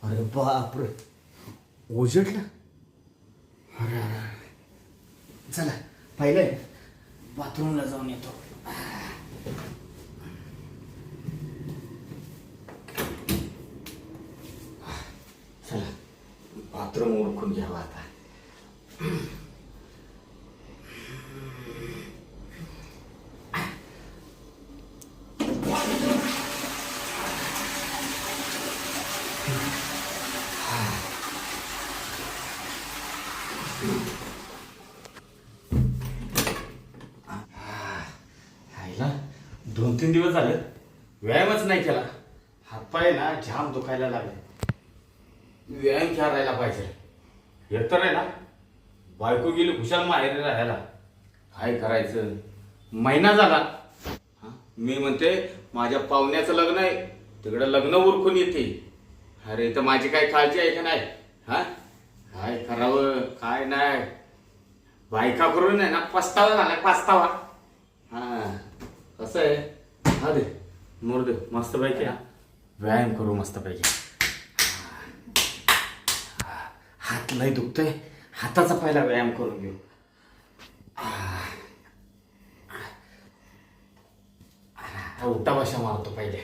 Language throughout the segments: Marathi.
अरे बापरे, ओझटलं. अरे चला पहिले बाथरूमला जाऊन येतो. चला बाथरूम ओळखून घ्यावा आता. दोन तीन दिवस झाले व्यायामच नाही केला. हातपाय ना जाम दुखायला लागले. व्यायाम करायला पाहिजे. एकतर आहे ना बायको गेली खुशाल माहेरी राहायला. काय करायचं, महिना झाला. मी म्हणते माझ्या पाहुण्याचं लग्न आहे, तिकडं लग्न उरकून येते. अरे तर माझी काय काळजी आहे का नाही? हा काय करावं काय नाही. बायका करून आहे ना पस्तावा झाला, पस्तावा. हा कसं आहे, हा दे मोर दे मस्त पैकी. व्यायाम करू मस्त पैकी. हात लय दुखतोय, हाताचा पहिला व्यायाम करून घेऊ. उठा बशा मारतो पहिले.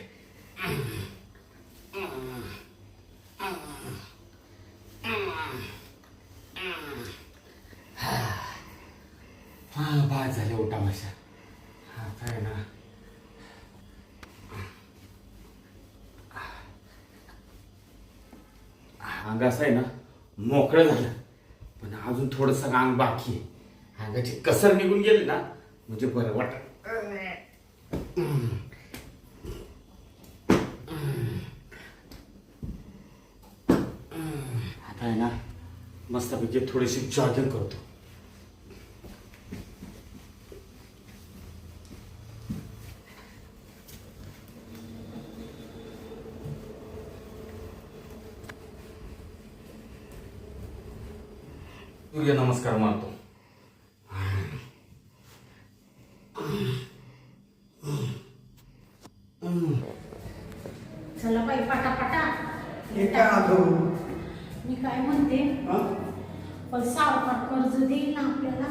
हा बाद झाले उठा बशा. आता आहे ना अंग असं आहे ना मोकळं झालं, पण अजून थोडस अंग बाकी आहे. अंगाची कसर निघून गेली ना म्हणजे बरं वाटत. आता आहे ना मस्तपैकी थोडीशी जॉगिंग करतो. सूर्य नमस्कार मारतो. चला बाई पटापटा. मी काय म्हणते, पण सावकार कर्ज देईल ना आपल्याला?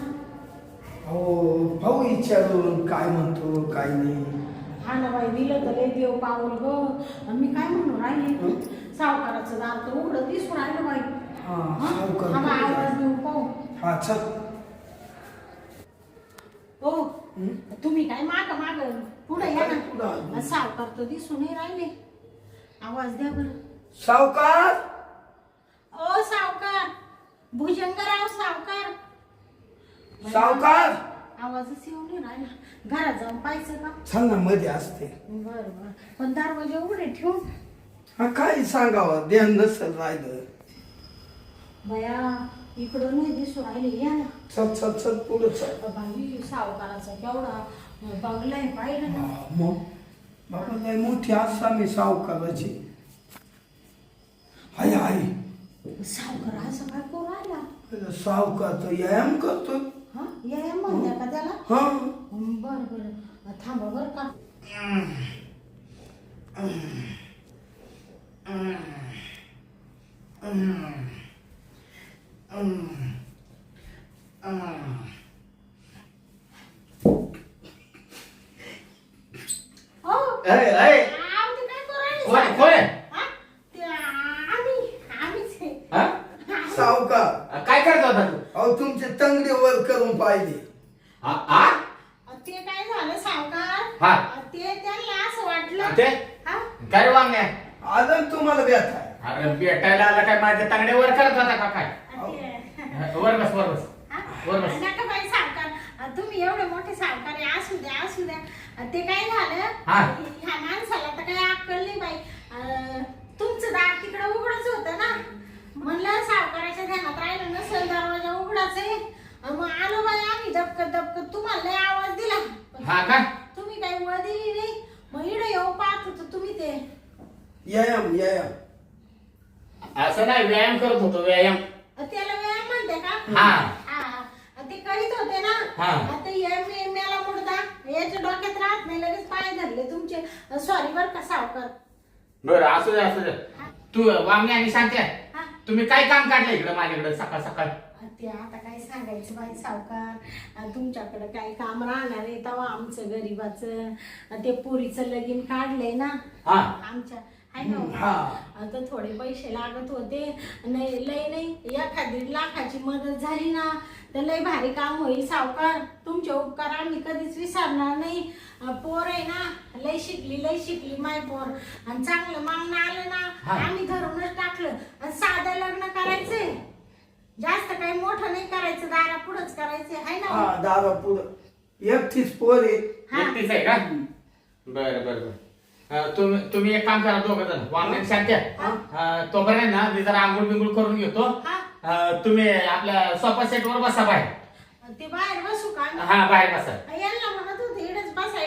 हो भाऊ विचारून काय म्हणतो काय नाही. हा ना बाई, दिलं तर लय देव पावल ग. मी काय म्हणून राहिले, सावकाराचं दार तर उघडं दिसून राहिलं बाई. आवाज देऊ पाहू. हा चल. हो तुम्ही काय माग माग पुढे या ना. सावकार तर दिसून नाही राहिले. आवाज द्या बरं. सावकार. ओ सावकार, भुजंगराव सावकार. सावकार आवाजच येऊ नाही राहिला. घरात जाऊन पाहायचं का? सांग ना मध्ये असते. बर बर, पण दरवाजे उघडे ठेवून. हा काय सांगावं, ध्यान नसेल राहिलं. बया इकडं नाही दिसू राहिले. या ना. चल चल चल पुढे चल. बाई सावकाराचा केवढा बंगलाय पाहिलं ना. मग बाबा लय मोठी आसामी सावकाराची. हाय हाय. सावकार असं काय करू राहिला? सावकार तर व्यायाम करतो. हा व्यायाम म्हणत्या का त्याला? हा बर बर, थांबा बर का. सावकार काय करत होता तू? अहो तुमचे तंगडे वर करून पाहिले. ते काय झालं सावकार, हा ते त्यांना असं वाटलं. ते हा काय वांग आहे? आदम तुम्हाला व्यथा. अरे भेटायला आला काय माझ्या तांगड्या वर करत होता का काय? वर बस वर बस वर बस. नका बाई सावकार, तुम्ही एवढे मोठे सावकार असू द्या असू द्या. ते काय झालं, हा. ह्या माणसाला तर काही अक्कल नाही बाई. तुमचं दार तिकडे उघडच होतं ना. म्हणलं सावकाराच्या ध्यानात राहिलं नसेल, दरवाजा उघडाच आहे. मग आलो बाई आम्ही दबकत दबकत. तुम्हाला लय आवाज दिला. हा का? तुम्ही काही वळ दिली नाही. मग इकडे येऊ पाहत होतो तुम्ही ते. व्यायाम व्यायाम. असं नाही, व्यायाम करत होतो. व्यायाम त्याला व्यायाम म्हणते का? हा ते करीत होते ना. हा. आता मला मुडदा होता याच्या डोक्यात राहत नाही लगेच पाय धरले तुमचे सॉरी बर का सावकार बरं असू दे असू दे. तू वामने आणि शांती हा. तुम्ही काय काम काढलं इकडे माझ्याकडे सकाळ सकाळ? ते आता काय सांगायचं बाई सावकार तुमच्याकडे काय काम राहणार आहे तेव्हा आमचं गरीबाचं ते पोरीचं लगीन काढलंय ना हा. आमच्या आहे ना हा. आता थोडे पैसे लागत होते नाही लय नाही एखादी लाखाची मदत झाली ना तर लय भारी काम होईल सावकार तुमचे उपकार आम्ही कधीच विसरणार नाही पोर आहे ना लय शिकली माय पोर आणि चांगलं मागणं आलं ना हा. आम्ही धरूनच टाकलं आणि साधं लग्न करायचंय जास्त काही मोठं नाही करायचं दारा पुढंच करायचं आहे ना हा दादा पुढं एकटीच पोर आहे. हा. एकटीच आहे का? बरं बरं बरं. तुम्ही एक काम करा दोघं जण वामने आणि शांती तोपर्यंत ना मी जरा आंघोळ बिंगोळ करून घेतो. तुम्ही आपल्या सोफा सेट वर बसा बाहेर. ते बाहेर बसू का हा बाहेर बसा. यांना म्हणत होते इडच बसा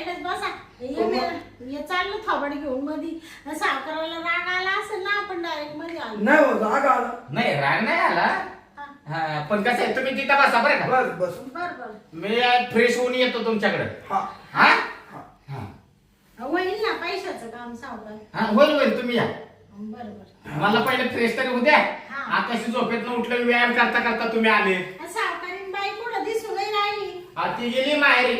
हे चाललं थोबड घेऊन मधी सावकाराला राग आला असेल ना आपण डायरेक्ट मध्ये आलो नाही हो राग आला. नाही राग नाही आला. हा, पण कसं आहे तुम्ही तिथं बसा बरं का? बस बस. बर मी फ्रेश होऊन येतो तुमच्याकडे. हा हा हा. हा होईल ना पैशाचं काम सावकार हा होईल तुम्ही या. बर मला पहिले फ्रेश तरी होऊ द्या. हा. आकाशी झोपेत उठलं व्यायाम करता करता तुम्ही आले. सावकारीन बाई पुढे दिसून नाही राहिली ती गेली माहेरी.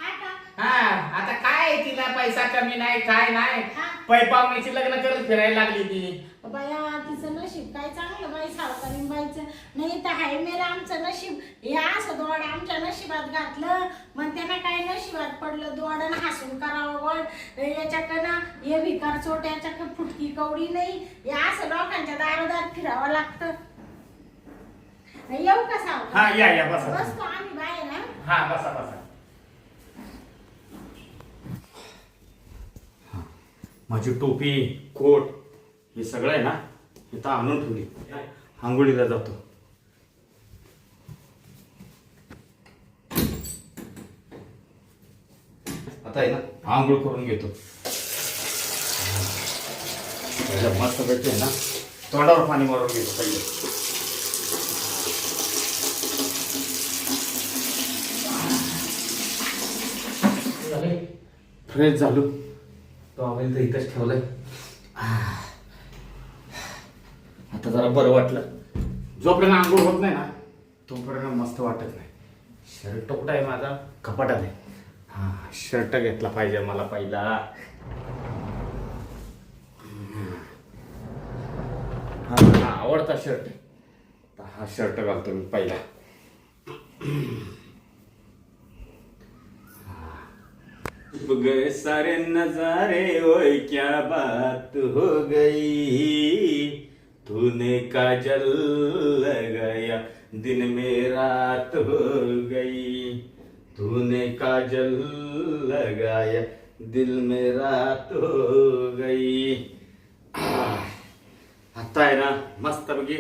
हा का हा आता काय तिला पैसा कमी नाही काय नाही. हा. पाहुण्याची लग्न करत फिरायला लागली ती. बाया तिचं नशीब काय चांगलं बाई सावकारीन बाईचं नाही तर हाय मेरा आमचं नशीब हे असं दोड आमच्या नशिबात घातलं मग त्यांना काय नशिबात पडलं दोडन हसून करावं वड याच्याकडं हे भिकार चोट याच्याकडं फुटकी कवडी नाही हे असं लोकांच्या दारोदार फिरावं लागतं येऊ का सावकार हा या बसा. बसतो आम्ही बाहेर ना हा बसा बसा. माझी टोपी कोट हे सगळं आहे ना इथं आणून ठेवली. आंघोळीला जातो. आता आहे ना आंघोळ करून घेतो. मस्त पैकी आहे ना तोंडावर पाणी मारून घेतो पहिले. फ्रेश झालो. तो आम्ही तर इथंच ठेवलंय. आता जरा बरं वाटलं. जोपर्यंत आंघोळ होत नाही ना तोपर्यंत मस्त वाटत नाही. शर्ट कुठं आहे माझा? कपाटात आहे. हा शर्ट घेतला पाहिजे मला पहिला. हा आवडता शर्ट. हा शर्ट घालतो मी पहिला. गए सारे नजारे ओए क्या बात हो गई तूने काजल लगाया दिन में रात हो गई तूने काजल लगाया दिल में रात हो गई. आता आहे ना मस्त पैकी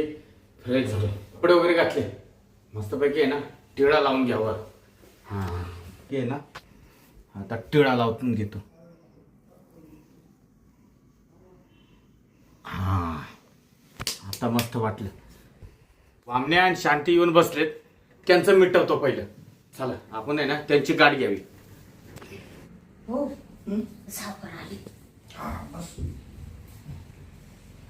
फ्रेश झालो. कपडे वगैरे घातले मस्त पैकी आहे ना टिळा लावून घ्यावं. हा हे ना आता टिळा लावून घेतो. हा आता मस्त वाटलं. वामने आणि शांती येऊन बसलेत. त्यांचं मिटवतो पहिलं. चला आपण आहे ना त्यांची गाडी घ्यावी. हो सावकार आली हा बस.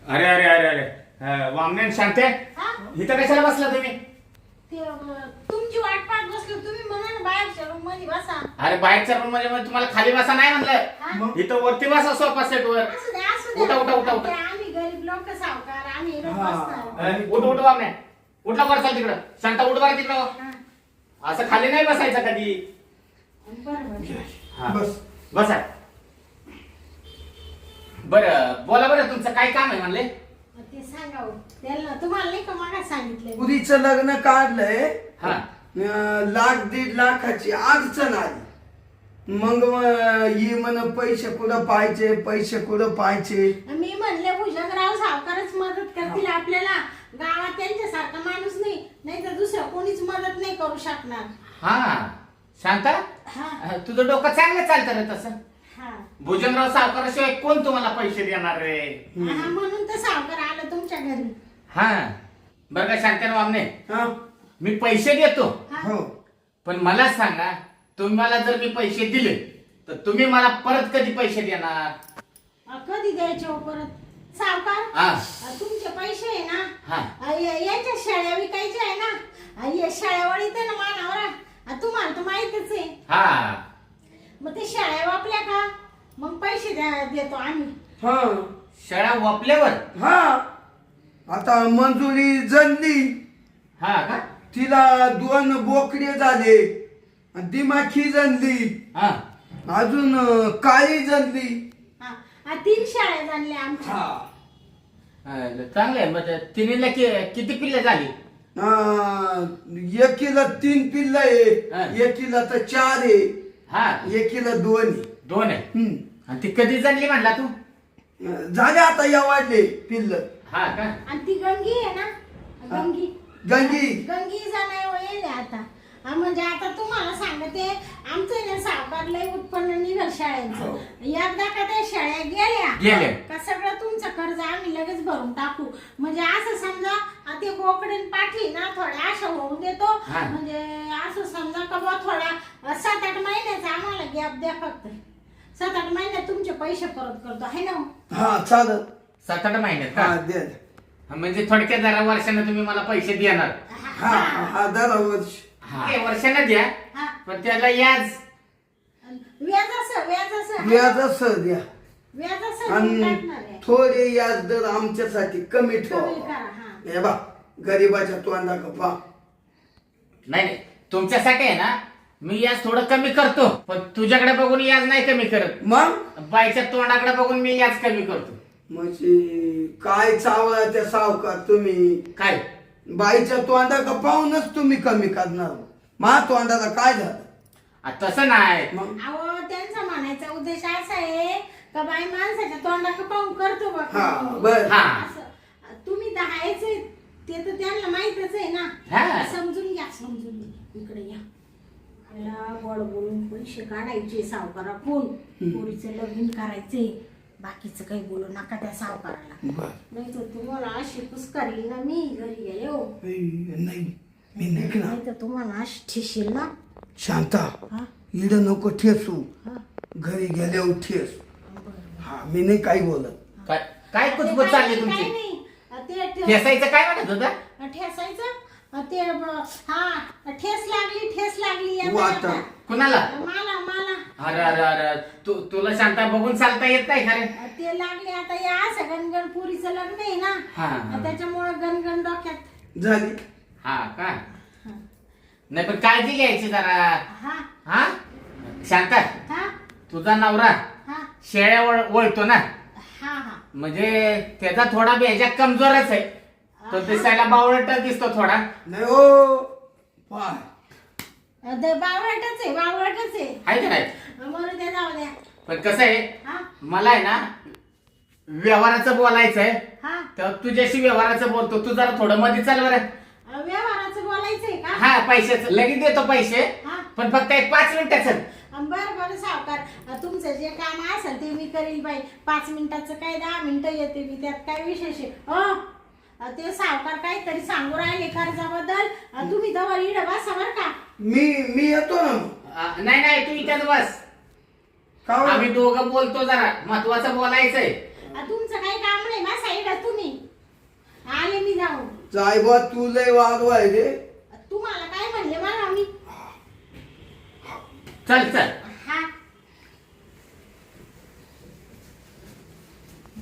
अरे अरे अरे अरे वामने आणि शांती हा इथं कशाला बसला तुम्ही? ते तुमची वाट पाहत बसलो तुम्ही म्हणा ना बाहेरच्या रूम मध्ये बसा अरे बाहेरच्या रूम मध्ये तुम्हाला खाली बसा नाही हा? म्हणलं. इथं वरती बसा सोफा सेट वर. असू दे उठा, उठा, उठा, उठा. ते आम्ही गरीब लोक सावकार आम्ही इकडे हा. बसणार उठ उठ वामने. उठला करसाल तिकडं. शांता उठ बरं तिकडं. हा. असं खाली नाही बसायचं कधी. बरोबर हा. बस. बसा. बरं बोला बरं तुमचं काय काम आहे म्हणले? ते सांगावं त्याला तुम्हाला नाही का मागा सांगितलं पुरीचं लग्न काढलंय. हा. 1,00,000-1.5 लाखाची अडचण आली. मग ही म्हण पैसे कुठं पाहिजे. मी म्हणले भुजंगराव सावकारच मदत करतील आपल्याला गावात त्यांच्यासारखा माणूस नाही तर दुसरं कोणीच मदत नाही करू शकणार. हा शांता हा तुझं डोकं चांगलं चालतं रे तसं. हा भुजंगराव सावकाराशिवाय कोण तुम्हाला पैसे देणार रे? हा, म्हणून तर सावकार आलं तुमच्या घरी. हा बरं का शांताराव वामने हा मी पैसे देतो हा. हो पण मला सांगा तुम्हाला जर मी पैसे दिले तर तुम्ही मला परत कधी पैसे देणार? कधी द्यायचे हो परत सावकार? हा. तुमचे पैसे आहे ना, हा. याच्या शेळ्या विकायच्या आहे ना, या शेळ्या वळीत आहे ना मानावर, तुम्हाला तर माहितच आहे. हा. मग ते शेळ्या वापल्या का मग पैसे देतो आम्ही. हा शेळ्या वापल्यावर? हा आता मंजुरी जनली, हा का? तिला 2 बोकडे झाले, दिमाखी जनली, हा. अजून काळी जनली. हा, 3 शेळ्या झाल्या आमच्या. चांगलं आहे. मग तिन्हीला किती पिल्ले झाली? एकीला 3 पिल्ल आहे, हा. एकीला तर 4 आहे, हा. एकीला 2 आहे. 2 आहे. आणि ती कधी जणली म्हणला तू? झाले आता या वाढले पिल्ल. हा का? आणि ती गंगी आहे ना, गंगी गंगी गंगी जाणार येईल आता. म्हणजे आता तुम्हाला सांगते, आमचं ना सावकार लय उत्पन्न निघल शाळेचं. एकदा का त्या शाळा गेल्या का सगळं तुमचं कर्ज आम्ही लगेच भरून टाकू. म्हणजे असं समजा ते बोकडीन पाठी ना थोड्या अशा होऊन देतो. म्हणजे असं समजा का बा थोड्या 7-8 महिन्याचा आम्हाला गॅप द्या फक्त. 7-8 महिन्यात तुमचे पैसे परत करतो आहे ना. हा चालत. 7-8 महिन्यात हा का? दे. म्हणजे थोडक्यात जरा वर्षानं तुम्ही मला पैसे देणार? हा हा 10 वर्ष. वर्षानं द्या, पण त्याला याज व्याजासह द्या आणि टाकणार आहे. थोडे व्याज दर आमच्यासाठी कमी कमी ठेवा. करा, हा. हे बा गरीबाच्या तोंडा कपा. नाही, तुमच्यासाठी आहे ना मी याज थोडं कमी करतो, पण तुझ्याकडे बघून याज नाही कमी करत. मग बाईच्या तोंडाकडे बघून मी याज कमी करतो. म्हणजे काय चावला त्या सावकार तुम्ही? काय? बाईच्या तोंडा का पाहूनच तुम्ही कमी करणार. मा तोंडाला काय झालं? तसं नाही. मग अहो त्यांचा म्हणायचा उद्देश असा आहे का बाई माणसाच्या तोंडाकडे पाहून करतो बा. हा बर. हा. असं तुम्ही तर आहेच आहे, ते तर त्यांना माहितच आहे हा. ना. समजून घ्या, समजून घ्या. इकडे या. मला गोड बोलून पैसे काढायचे सावकाराकडून, पोरीचं लग्न करायचे. बाकीचं काही बोलू नका त्या सावकाराला, बर. नाही तर तुम्हाला अशी पुस्कारी ना मी घरी गेले हो. नाही मी नाही ना. नाही तर तुम्हाला अशी ठेशील ना. शांता हा इड नको ठेसू, हा घरी गेल्यावर ठेस. बरं. हा मी नाही काही बोलत. काय काय कुचबुच चालली तुमची? काही नाही. ते ठेसायचं काय म्हणत होता? ठेसायचं ठेस लागली हो, आता. कुणाला? मला मला अरे अरे अरे तुला शांता बघून चालता येत नाही खरे? ते लागले आता या असं गणगण पुरीचं लग्न आहे हा. ना, त्याच्यामुळे गणगण डोक्यात झाली. हा का? नाही पण काळजी घ्यायची जरा. हा हा शांता, हा तुझा नवरा हा शेळ्या वळतो ना, हा हा म्हणजे त्याचा थोडा बेजा कमजोरच आहे. तो दिसायला बावळट दिसतो थोडा. नाही हो पाय. बावळटच आहे आहे का नाही? बरं द्या, जाऊ द्या. पण कसं आहे, हा मला आहे ना व्यवहाराचं बोलायचंय, हा तर तुझ्याशी व्यवहाराचं बोलतो. तू जरा थोडं मध्ये चाल बरं. व्यवहाराचं बोलायचंय का? हा पैशाचं लगेच देतो पैसे, हा. पण फक्त 5 मिनिटाचं. बरं सावकार, तुमचं जे काम असेल ते मी करील बाई. 5 मिनिटाचं काय 10 मिनिटं येते मी, त्यात काय विशेष आहे. ते सावकार काहीतरी सांगू राहिले कर्जाबद्दल. तुम्ही दवर इड बसा बरं का. मी येतो ना. नाही तू इथेच बस. का हो? आम्ही दोघं बोलतो, जरा महत्वाचं बोलायचंय. तुमचं काही काम नाही बसा इड, तुम्ही आले मी जाऊन. जाय बा तू लय वागवाय रे. तुम्हाला काय म्हणले मला मी? चल चल हा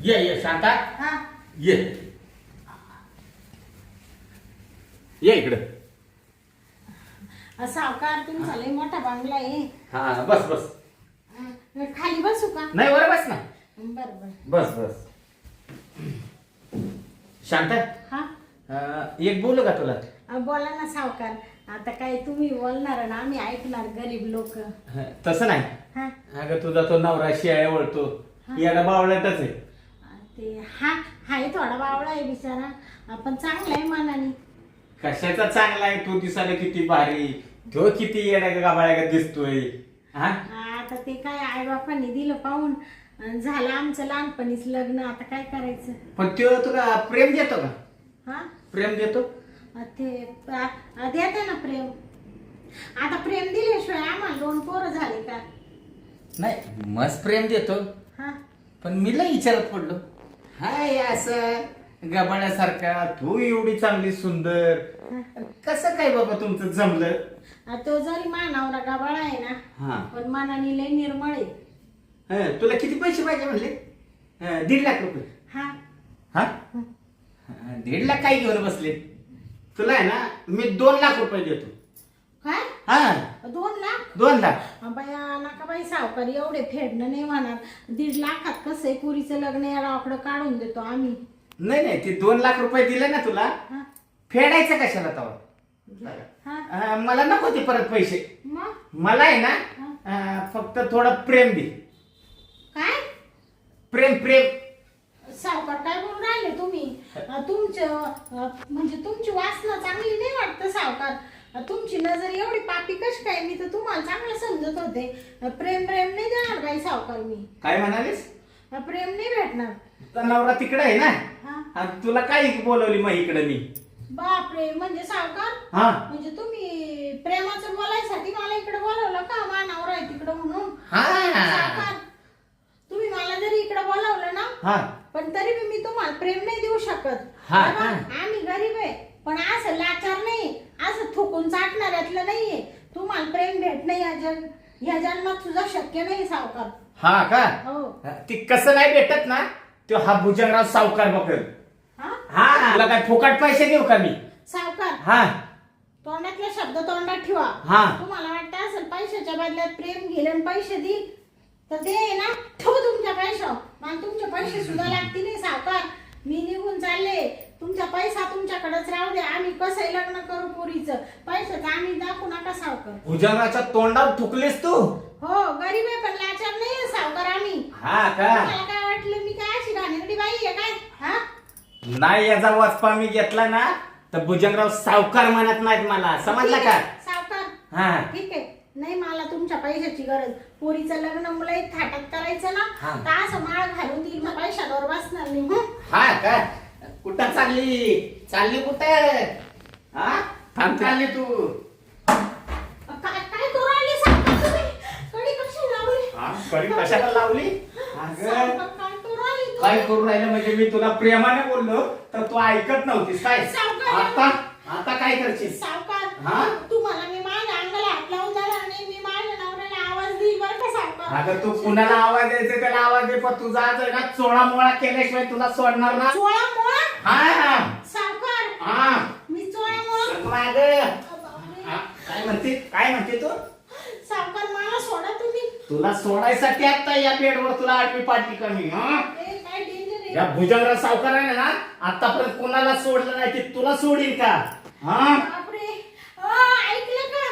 ये शांता, हा ये इकडं. सावकार तुमचा लय मोठा बंगला आहे. हा बस बस. खाली बसू का? नाही वर बस ना. बरं बरं. बस बस. शांता, हा एक बोलू का तुला? बोला ना सावकार. आता काय तुम्ही बोलणार ना आम्ही ऐकणार, गरीब लोक. तसं नाही. हा अगं तुझा तो नवरा शेळ्या वळतो, याला बावळटच आहे. ते हाय थोडा बावळा आहे बिचारा, पण चांगला आहे मनाने. कशाचा चांगला आहे? तू दिसायला किती भारी, तो किती येड्या गाबाळ्या दिसतोय. हा आता ते काय आई बापांनी दिलं पाहून झालं आमचं लहानपणीच लग्न. आता काय करायचं? पण तो तुला प्रेम देतो का? हा प्रेम देतो? ते देते ना प्रेम. आता प्रेम दिल्याशिवाय आम्हाला 2 पोरं झाले का? नाही मस्त प्रेम देतो, हा पण मी लय विचारत पडलो. हाय असं गबाड्यासारखा तू एवढी चांगली सुंदर, कसं काय बाबा तुमचं जमलं? तो जरी मानावरा गाबाळा आहे हा. ना, पण मनाने लय निर्मळ आहे. तुला किती पैसे पाहिजे म्हणले? 1.5 लाख रुपये. हा हा 1.5 लाख काय घेऊन बसले? तुला आहे ना मी 2 लाख रुपये देतो. काय? हा 2 लाख? 2 लाख. बाया नका बाई, सावकारी एवढे फेडणं नाही म्हणणार. 1.5 लाखात कसं आहे, पुरीचं लग्न या गावाकडं काढून देतो आम्ही. नाही ते 2 लाख रुपये दिले ना तुला, हा फेडायचं कशाला तवा? हा मला नको ते परत पैसे. मग मला आहे ना फक्त थोडं प्रेम दे. काय? प्रेम. सावकार काय बोलून राहिले तुम्ही? तुमचं म्हणजे तुमची वासना चांगली नाही वाटतं सावकार. तुमची नजर एवढी पापी कशी काय? मी तर तुम्हाला चांगलं समजत होते. प्रेम नाही देणार बाई सावकार मी. काय म्हणालीस? प्रेम नाही भेटणार. तर नवरा तिकडे आहे ना, हा आणि तुला काय बोलवली मग इकडे मी? बापरे, म्हणजे सावकार हा म्हणजे तुम्ही प्रेमाचं बोलायसाठी मला इकडे बोलवलं का? मानावर आहे तिकडं म्हणून. हा. सावकार तुम्ही मला जरी इकडे बोलवलं ना, हा पण तरी मी तुम्हाला प्रेम नाही देऊ शकत. हा, बाबा, हा. आम्ही गरीब आहे, पण असं लाचार नाही, असं थुकून चाटणाऱ्यातलं नाहीये. तुम्हाला प्रेम भेटणं या जन्मात सुद्धा शक्य नाही सावकार. हा का? हो. ती कसं नाही भेटत ना, तो हा भुजंगराव सावकार बघेल. हा हा तुला काय फुकट पैसे देऊ का मी? सावकार हा तोंडातले शब्द तोंडात ठेवा. हा. तुम्हाला वाटतं असेल पैशाच्या बदल्यात प्रेम घेईल आणि पैसे देईल, तर ते आहे ना ठेवू तुमच्या पैशावर. मला तुमचे पैसे सुद्धा लागतील नाही सावकार. मी निघून चालले. तुमचा पैसा तुमच्याकडेच राहू दे. आम्ही कसं लग्न करू पोरीचं? पैशाचं आम्ही दाखवू नका सावकार. भुजंगाच्या तोंडावर थुकलीस तू? हो गरीब आहे, पण लाचार नाही सावकार आम्ही. हा का? मला काय वाटलं मी काय अशी घाणेरडी बाई आहे काय? हा नाही याचा वचपा मी घेतला ना, तर भुजंगराव सावकार म्हणत नाहीत मला, समजला का? सावकार हा ठीक आहे. नाही मला तुमच्या पैशाची गरज. पोरीचं लग्न मुलं थाटात करायचं ना, हा. तर असं माळ घालून देईल, मग पैशावर बसणार नाही. हं? हा का? कुठं चालली कुठं? हा थांब, चालली तू? काय काय करू राहिले सावकार तुम्ही? कडी कशी लावली? हा कडी कशाला लावली? अगं सावकार, काय करू राहिले तुम्ही? काय करू राहिलं म्हणजे मी तुला प्रेमाने बोललो तर तू ऐकत नव्हतीस काय? सावकार. आता काय करशील? सावकार हा? तुम्हाला मी माझ्या अंगाला हात लावून जाणार नाही. मी माझ्या नवऱ्याला आवाज देईल बरं का सावकार. अगं तू कुणाला आवाज द्यायचा त्याला आवाज दे, पण तुझा आज आहे ना चोळा मोळा केल्याशिवाय तुला सोडणार ना. चोळा मोळा? हा सावकार हा मी चोळा मोळा? मागं. बापरे. हा, काय म्हणते तू? सावकार मला सोडा तुम्ही. तुला सोडायसाठी आता या बेडवर तुला आठवी पाटली कमी. हा ए, काय डेंजर आहे. या भुजंगराव सावकाराने ना आतापर्यंत कोणाला सोडलं नाही, ते तुला सोडील का? हा बापरे. ऐकलं का?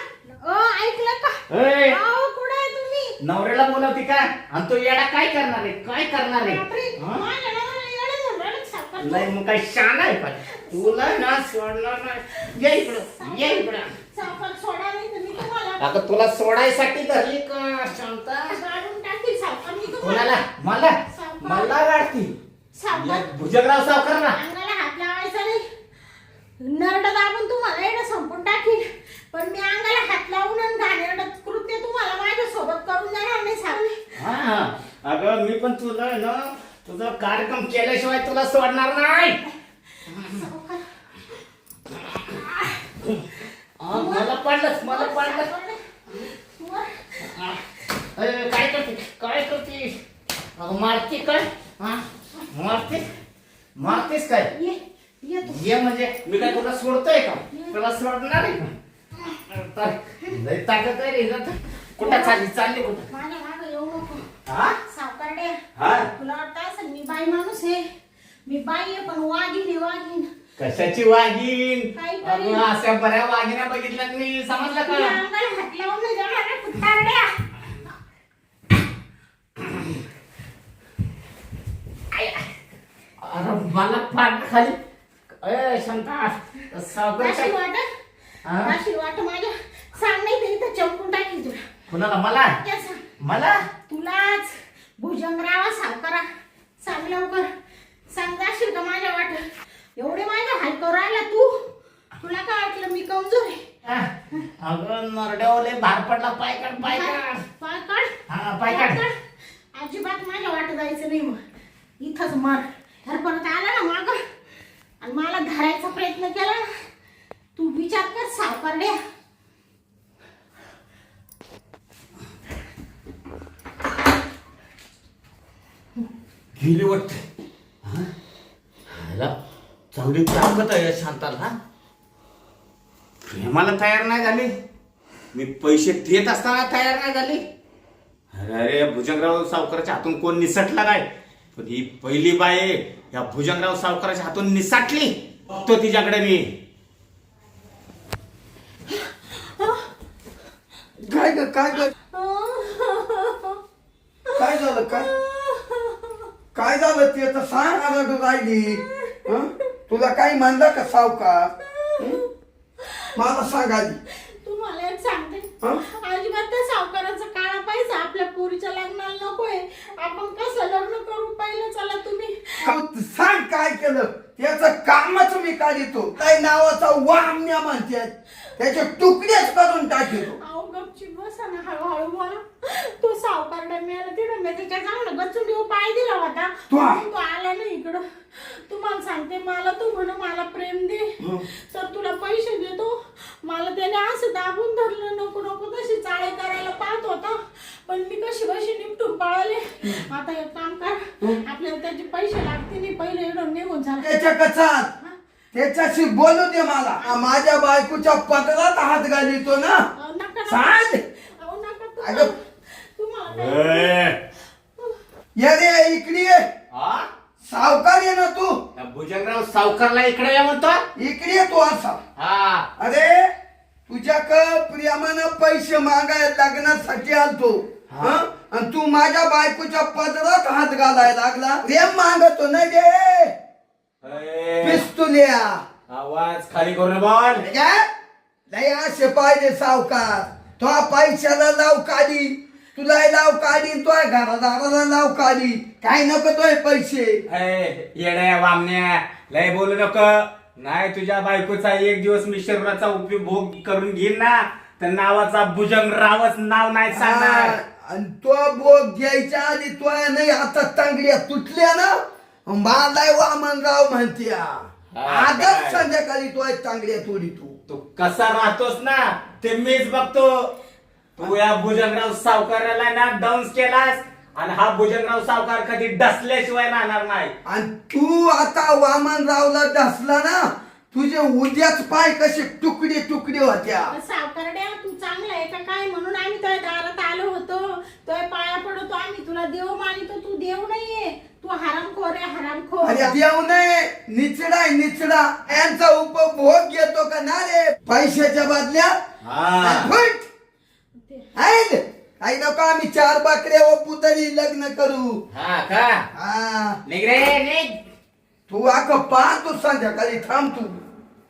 ऐकलं का? ए, अहो, कुठे आहे तुम्ही? नवऱ्याला बोलवती का? आणि तो येडा काय करणार आहे? काय करणार आहे? बापरे, हा? माझ्या नवऱ्याला येडं म्हणून राहिलं सावकार. नाही मग काय शान आहे का? तुला ना सोडणार नाही. ये इकडं. सावकार सोडा, नाही तर मी तुम्हाला आता तुला सोडायसाठी धरली का शांता? गाडून टाकील सावकार. मी कोणाला? तुम्हाला मला गाडती सावकार भुजंगराव सावकार ना. अंगाला हात लावायचा नाही. नरड दाबून तुम्हाला एवढं संपून टाकील, पण मी अंगाला हात लावून आणि घाणेरड कृत्य तुम्हाला माझ्या सोबत करून देणार नाही सावकार. हा अगं मी पण तुला ना तुझा कार्यक्रम केल्याशिवाय तुला सोडणार नाही. सावकार. मला पडलं. वर. काय करते? अगं मारते काय? हा मारतेस काय? ये तू. ये म्हणजे मी काय तुला सोडतोय का? तुला सोडणार आहे का? लय ताकद आहे रे. कुठं चालली कुठं? माझ्या मागं येऊ नको. हा सावकारडे, हा तुला वाटतं असेल मी बाई माणूस आहे. मी बाई आहे, पण वाघीण. कशाची वाघीण? काय करीन? अगं, अशा बऱ्या वाघिण्या बघितल्यात मी, समजलं तुला का? अंगाला हात लावून नाही जाणार रे कुत्तारड्या. अरे मला पाठ खाली. शांता सावकाश. राशील वाट माझ्या. सांग नाही तरी तर चमकून टाकील तुला. कुणाला? मला त्या सांग. मला तुलाच भुजंगरावा सावकारा. सांग लवकर. सांग जाशील का माझ्या वाट? एवढे माझ्या हात करू राहिला तू. तुला काय वाटलं मी कमजोर आहे? अगं नरड्यावले भार पडला, पाय काढ, पाय काढ. पाय काढ. हा, पाय काढ. अजिबात माझ्या वाट जायचं नाही. मग इथंच मर. तर परत आला ना माग आणि मला धरायचा प्रयत्न केला ना, तू विचार कर सावकारड्या. गेली वाटते. ह्याला चांगली ताकद आहे या शांताला. हा प्रेमाला तयार नाही झाली, मी पैसे देत असताना तयार नाही झाली. अरे भुजंगराव सावकाराच्या हातून कोण निसटला नाही, पण ही पहिली बाय आहे या भुजंगराव सावकाराच्या हातून निसटली. बघतो तिच्याकडे मी. काय ग काय ग काय झालं काय झालं ते तर सांग. आता तू राहिली तुला काही म्हणलं का सावकार? मला सांग आधी. तुम्हाला एक सांगते, अजिबात त्या सावकाराचा काळा पैसा आपल्या पोरीच्या लग्नाला नकोय. आपण कसं लग्न करू पहिलं चला तुम्ही. सांग काय केलं त्याचं कामच मी काढितो. काही नावाचा वामण्या म्हणतात, त्याचे तुकडेच करून टाकतो. अहो गपची बसा ना, हळूहळू बोला. तो सावकारडा मिळाला तिथं, मी त्याच्या चांगलं गच्चून देऊ पाय दिला होता, तो आला नाही इकडं. तुम्हाला सांगते, मला तू म्हण मला प्रेम दे तर तुला पैसे देतो. मला त्याने असं दाबून धरलं, नको नको तशी चाळे करायला पाहत होता, पण मी कशी कशी निपटून पळाले. आता एक काम कर, आपल्याला त्याचे पैसे लागते नाही, पहिले एवढं निघून झालं. त्याच्या कचात त्याच्याशी बोलू दे मला. माझ्या बायकोच्या पदरात हात घालितो ना. नका सांग. नका तुम्हाला ये रे इकडे ये. सावकार ये ना तू. भुजंगराव सावकारला इकडे या म्हणतो. इकडे ये तू असा. अरे तुझ्याक प्रियामानं पैसे मागायला लग्नासाठी आलतो, आणि तू माझ्या बायकोच्या पदरात हात घालायला लागला. प्रेम मागतो नाही रे पिस्तुल्या. आवाज खाली करून बोल. नाही असे पाहिजे सावकार. तो पैशाला लाव काढी, तुला लाव काढी, तो घरादाराला लाव काढी. काय नको तोय पैसे. येड्या वामण्या लय बोलू नको. नाही तुझ्या बायकोचा एक दिवस मी शरीराचा उपभोग करून घेईन ना, तर नावाचा भुजंगरावच नाव नाही सांगणार. आणि तो बोग घ्यायच्या आधी तो नाही आता तांगड्या तुटल्या ना, बालाय वामनराव म्हणत्या. आजच संध्याकाळी तो तांगड्या तोडी. तू कसा राहतोस ना ते मीच बघतो. तू या भुजंगराव सावकाराला ना डाऊन्स केलास, आणि हा भुजंगराव सावकार कधी डसल्याशिवाय राहणार नाही. आणि तू आता वामनरावला डसला ना, तुझे उद्याच पाय कसे तुकडे तुकडे होत्या. सावकारड्या तू चांगला आहे का काय म्हणून आम्ही तुझ्या दारात आलो होतो, तुझ्या पाया पडतो आम्ही, तुला देव मानितो. तू देव नाहीये, तू हरामखोर आहे, हरामखोर. अरे देव नाही, निचडा आहे निचडा. यांचा उपभोग घेतो का ना रे पैशाच्या बदल्यात. काही नको आम्ही 4 बकऱ्या ओपू तरी लग्न करू. निघ रे निघ. तू पाहतो संध्याकाळी. थांब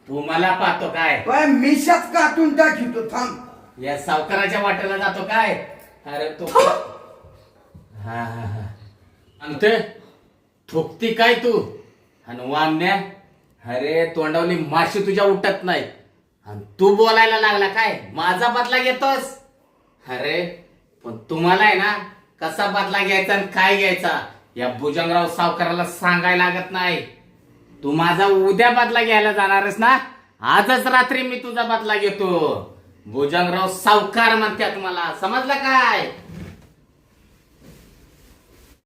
तू मला पाहतो काय मिशाच काटून टाकीतो. थांब. या सावकाराच्या वाटेला जातो काय. अरे तो अंते ठोकती काय तू. आणि वामण्या, अरे तोंडावली माशी तुझ्या उठत नाही, आणि तू बोलायला लागला काय माझा बदला घेतोस. अरे पण तुम्हाला आहे ना कसा बदला घ्यायचा आणि काय घ्यायचा या भुजंगराव सावकाराला सांगायला लागत नाही. तू माझा उद्या बदला घ्यायला जाणारस ना, आजच रात्री मी तुझा बदला घेतो. भुजंगराव सावकार म्हणतात मला, समजलं काय.